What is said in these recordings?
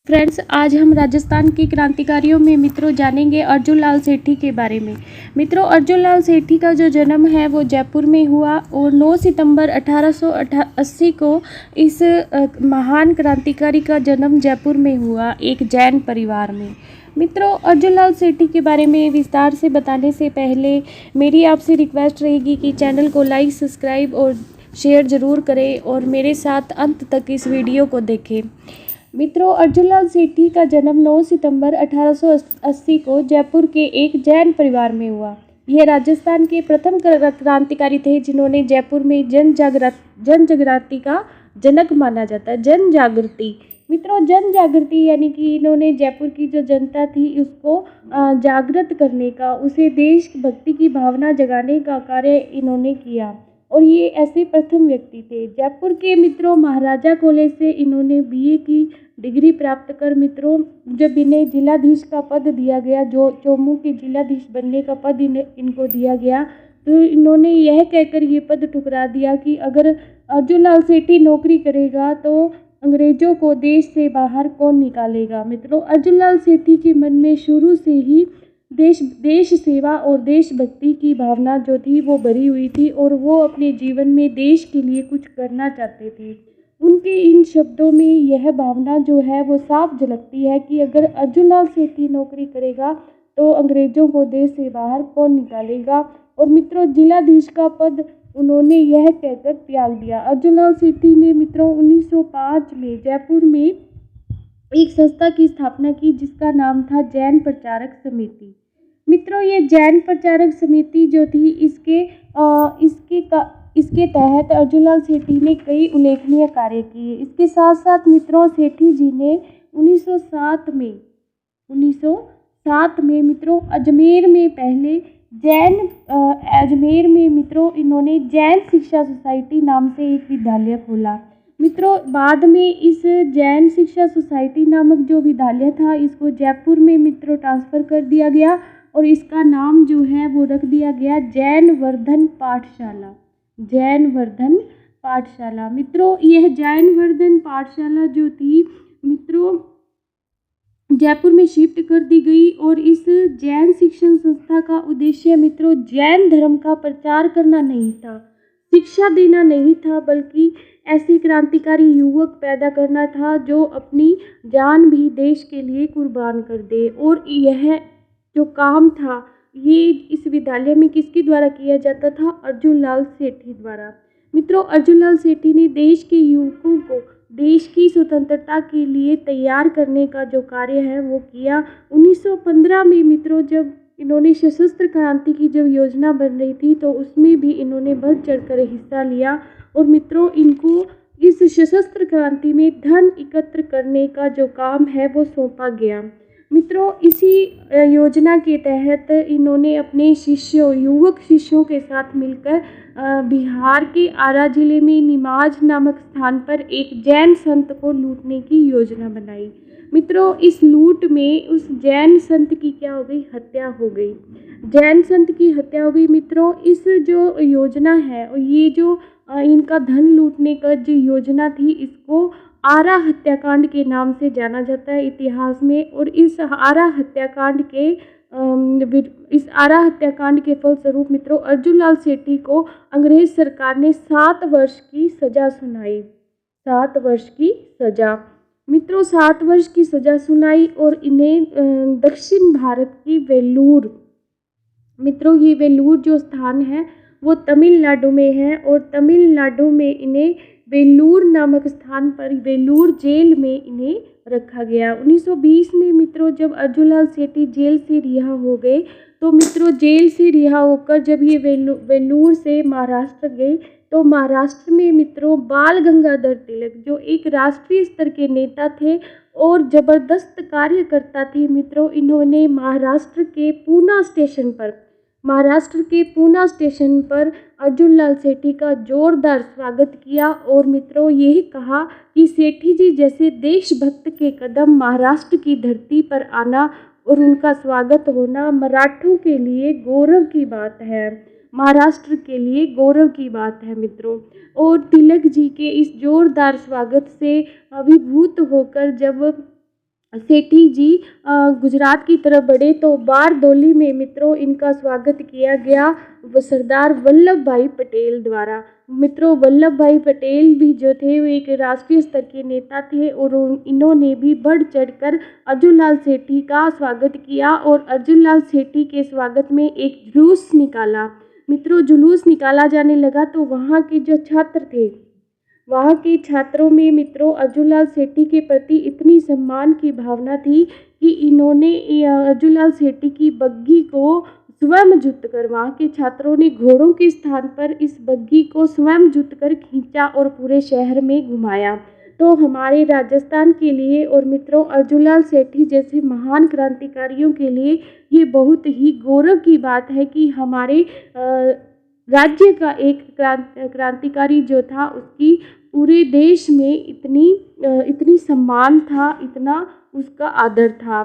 Friends, आज हम राजस्थान के क्रांतिकारियों में मित्रों जानेंगे अर्जुन लाल सेठी के बारे में। मित्रों, अर्जुन लाल सेठी का जो जन्म है वो जयपुर में हुआ और 9 सितंबर 1880 को इस महान क्रांतिकारी का जन्म जयपुर में हुआ, एक जैन परिवार में। मित्रों, अर्जुन लाल सेठी के बारे में विस्तार से बताने से पहले मेरी आपसे रिक्वेस्ट रहेगी कि चैनल को लाइक, सब्सक्राइब और शेयर ज़रूर करें और मेरे साथ अंत तक इस वीडियो को देखें। मित्रों, अर्जुन लाल सेठी का जन्म 9 सितंबर 1880 को जयपुर के एक जैन परिवार में हुआ। यह राजस्थान के प्रथम क्रांतिकारी थे जिन्होंने जयपुर में जन जागृति का जनक माना जाता है। जन जागृति, मित्रों, जन जागृति यानी कि इन्होंने जयपुर की जो जनता थी उसको जागृत करने का, उसे देशभक्ति की भावना जगाने का कार्य इन्होंने किया और ये ऐसे प्रथम व्यक्ति थे। जयपुर के मित्रों महाराजा कॉलेज से इन्होंने बीए की डिग्री प्राप्त कर मित्रों जब इन्हें जिलाधीश का पद दिया गया, जो चौमू के जिलाधीश बनने का पद इनको दिया गया, तो इन्होंने यह कहकर ये पद ठुकरा दिया कि अगर अर्जुन लाल सेठी नौकरी करेगा तो अंग्रेजों को देश से बाहर कौन निकालेगा। मित्रों, अर्जुन लाल सेठी के मन में शुरू से ही देश सेवा और देशभक्ति की भावना जो थी वो भरी हुई थी और वो अपने जीवन में देश के लिए कुछ करना चाहते थे। उनके इन शब्दों में यह भावना जो है वो साफ झलकती है कि अगर अर्जुन लाल सेठी नौकरी करेगा तो अंग्रेजों को देश से बाहर कौन निकालेगा। और मित्रों, जिलाधीश का पद उन्होंने यह कहकर त्याग दिया। अर्जुन लाल सेठी ने मित्रों 1905 में जयपुर में एक संस्था की स्थापना की जिसका नाम था जैन प्रचारक समिति। मित्रों, ये जैन प्रचारक समिति जो थी इसके तहत अर्जुन लाल सेठी ने कई उल्लेखनीय कार्य किए। इसके साथ साथ मित्रों सेठी जी ने 1907 में मित्रों अजमेर में मित्रों इन्होंने जैन शिक्षा सोसाइटी नाम से एक विद्यालय खोला। मित्रों, बाद में इस जैन शिक्षा सोसाइटी नामक जो विद्यालय था इसको जयपुर में मित्रों ट्रांसफ़र कर दिया गया और इसका नाम जो है वो रख दिया गया जैन वर्धन पाठशाला। जैन वर्धन पाठशाला, मित्रों यह जैन वर्धन पाठशाला जो थी मित्रों जयपुर में शिफ्ट कर दी गई और इस जैन शिक्षण संस्था का उद्देश्य मित्रों जैन धर्म का प्रचार करना नहीं था, शिक्षा देना नहीं था, बल्कि ऐसे क्रांतिकारी युवक पैदा करना था जो अपनी जान भी देश के लिए कुर्बान कर दे। और यह जो काम था ये इस विद्यालय में किसके द्वारा किया जाता था? अर्जुन लाल सेठी द्वारा। मित्रों, अर्जुन लाल सेठी ने देश के युवकों को देश की स्वतंत्रता के लिए तैयार करने का जो कार्य है वो किया। 1915 में मित्रों जब इन्होंने सशस्त्र क्रांति की जब योजना बन रही थी तो उसमें भी इन्होंने बढ़ चढ़कर हिस्सा लिया और मित्रों इनको इस सशस्त्र क्रांति में धन एकत्र करने का जो काम है वो सौंपा गया। मित्रों, इसी योजना के तहत इन्होंने अपने युवक शिष्यों के साथ मिलकर बिहार के आरा जिले में निमाज नामक स्थान पर एक जैन संत को लूटने की योजना बनाई। मित्रों, इस लूट में उस जैन संत की क्या हो गई? हत्या हो गई। जैन संत की हत्या हो गई। मित्रों, इस जो योजना है और ये जो इनका धन लूटने का जो योजना थी इसको आरा हत्याकांड के नाम से जाना जाता है इतिहास में। और इस आरा हत्याकांड के फलस्वरूप मित्रों अर्जुन लाल सेठी को अंग्रेज सरकार ने 7 वर्ष की सजा सुनाई। 7 वर्ष की सजा, मित्रों 7 वर्ष की सजा सुनाई और इन्हें दक्षिण भारत की वेल्लूर, मित्रों ये वेल्लूर जो स्थान है वो तमिलनाडु में है और तमिलनाडु में इन्हें वेल्लूर नामक स्थान पर वेल्लूर जेल में इन्हें रखा गया। 1920 में मित्रों जब अर्जुन लाल सेठी जेल से रिहा हो गए तो मित्रों जेल से रिहा होकर जब ये वेल्लूर से महाराष्ट्र गए तो महाराष्ट्र में मित्रों बाल गंगाधर तिलक जो एक राष्ट्रीय स्तर के नेता थे और ज़बरदस्त कार्यकर्ता थे मित्रों, इन्होंने महाराष्ट्र के पूना स्टेशन पर अर्जुन लाल सेठी का जोरदार स्वागत किया और मित्रों यही कहा कि सेठी जी जैसे देशभक्त के कदम महाराष्ट्र की धरती पर आना और उनका स्वागत होना मराठों के लिए गौरव की बात है, महाराष्ट्र के लिए गौरव की बात है मित्रों। और तिलक जी के इस जोरदार स्वागत से अभिभूत होकर जब सेठी जी गुजरात की तरफ बढ़े तो बारडोली में मित्रों इनका स्वागत किया गया सरदार वल्लभ भाई पटेल द्वारा। मित्रों वल्लभ भाई पटेल भी जो थे वो एक राष्ट्रीय स्तर के नेता थे और इन्होंने भी बढ़ चढ़कर अर्जुनलाल सेठी का स्वागत किया और अर्जुनलाल सेठी के स्वागत में एक जुलूस निकाला। मित्रों जुलूस निकाला जाने लगा तो वहाँ के जो छात्र थे, वहाँ के छात्रों में मित्रों अर्जुनलाल सेठी के प्रति इतनी सम्मान की भावना थी कि इन्होंने अर्जुनलाल सेठी की बग्घी को स्वयं जुत कर, वहाँ के छात्रों ने घोड़ों के स्थान पर इस बग्घी को स्वयं जुत कर खींचा और पूरे शहर में घुमाया। तो हमारे राजस्थान के लिए और मित्रों अर्जुनलाल सेठी जैसे महान क्रांतिकारियों के लिए ये बहुत ही गौरव की बात है कि हमारे राज्य का एक क्रांतिकारी जो था उसकी पूरे देश में इतनी सम्मान था, इतना उसका आदर था।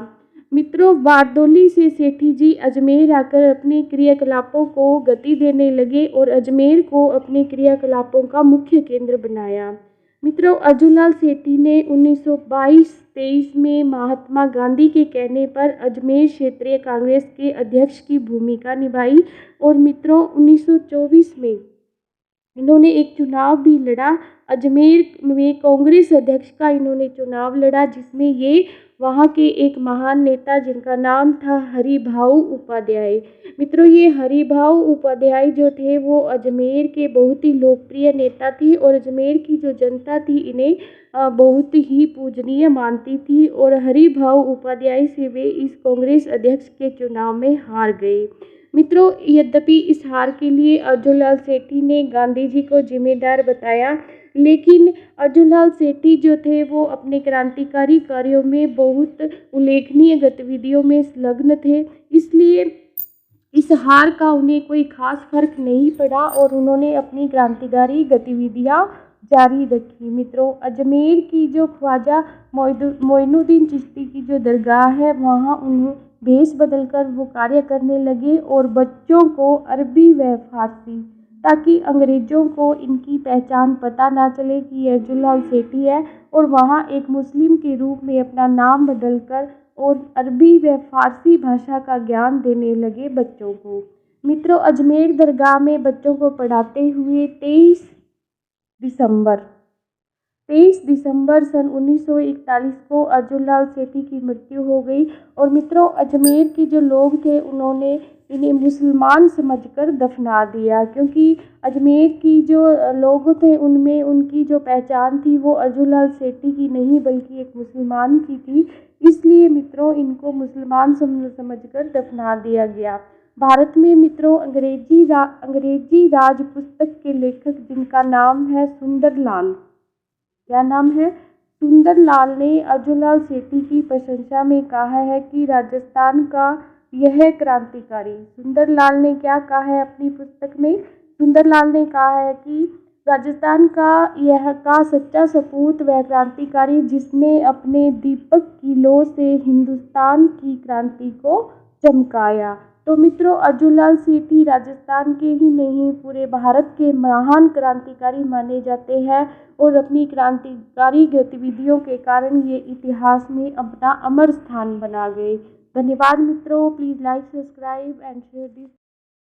मित्रों बारडोली से सेठी जी अजमेर आकर अपने क्रियाकलापों को गति देने लगे और अजमेर को अपने क्रियाकलापों का मुख्य केंद्र बनाया। मित्रों अर्जुनलाल सेठी ने 1922-23 में महात्मा गांधी के कहने पर अजमेर क्षेत्रीय कांग्रेस के अध्यक्ष की भूमिका निभाई और मित्रों 1924 में इन्होंने एक चुनाव भी लड़ा। अजमेर में कांग्रेस अध्यक्ष का इन्होंने चुनाव लड़ा जिसमें ये वहाँ के एक महान नेता जिनका नाम था हरिभाऊ उपाध्याय। मित्रों ये हरिभाऊ उपाध्याय जो थे वो अजमेर के बहुत ही लोकप्रिय नेता थे और अजमेर की जो जनता थी इन्हें बहुत ही पूजनीय मानती थी और हरिभाऊ उपाध्याय से वे इस कांग्रेस अध्यक्ष के चुनाव में हार गए। मित्रों यद्यपि इस हार के लिए अर्जुनलाल सेठी ने गांधी जी को जिम्मेदार बताया, लेकिन अर्जुनलाल सेठी जो थे वो अपने क्रांतिकारी कार्यों में बहुत उल्लेखनीय गतिविधियों में संलग्न थे, इसलिए इस हार का उन्हें कोई खास फर्क नहीं पड़ा और उन्होंने अपनी क्रांतिकारी गतिविधियां जारी रखी। मित्रों अजमेर की जो ख्वाजा मोइनुद्दीन चिश्ती की जो दरगाह है वहाँ उन्हें भेष बदलकर वो कार्य करने लगे और बच्चों को अरबी व फारसी, ताकि अंग्रेज़ों को इनकी पहचान पता ना चले कि ये अर्जुनलाल सेठी है, और वहाँ एक मुस्लिम के रूप में अपना नाम बदलकर और अरबी व फारसी भाषा का ज्ञान देने लगे बच्चों को। मित्रों अजमेर दरगाह में बच्चों को पढ़ाते हुए 23 दिसंबर सन 1941 को अर्जुनलाल सेठी की मृत्यु हो गई और मित्रों अजमेर के जो लोग थे उन्होंने इन्हें मुसलमान समझकर दफना दिया, क्योंकि अजमेर की जो लोग थे उनमें उनकी जो पहचान थी वो अर्जुनलाल सेठी की नहीं बल्कि एक मुसलमान की थी, इसलिए मित्रों इनको मुसलमान समझकर दफना दिया गया। भारत में मित्रों अंग्रेजी राज पुस्तक के लेखक जिनका नाम है सुंदरलाल, क्या नाम है, सुंदरलाल ने अर्जुनलाल सेठी की प्रशंसा में कहा है कि राजस्थान का यह क्रांतिकारी, सुंदरलाल ने क्या कहा है अपनी पुस्तक में, सुंदरलाल ने कहा है कि राजस्थान का यह का सच्चा सपूत वह क्रांतिकारी जिसने अपने दीपक की लौ से हिंदुस्तान की क्रांति को चमकाया। तो मित्रों अर्जुनलाल सेठी राजस्थान के ही नहीं पूरे भारत के महान क्रांतिकारी माने जाते हैं और अपनी क्रांतिकारी गतिविधियों के कारण ये इतिहास में अपना अमर स्थान बना गए। धन्यवाद मित्रों, please like subscribe and share this.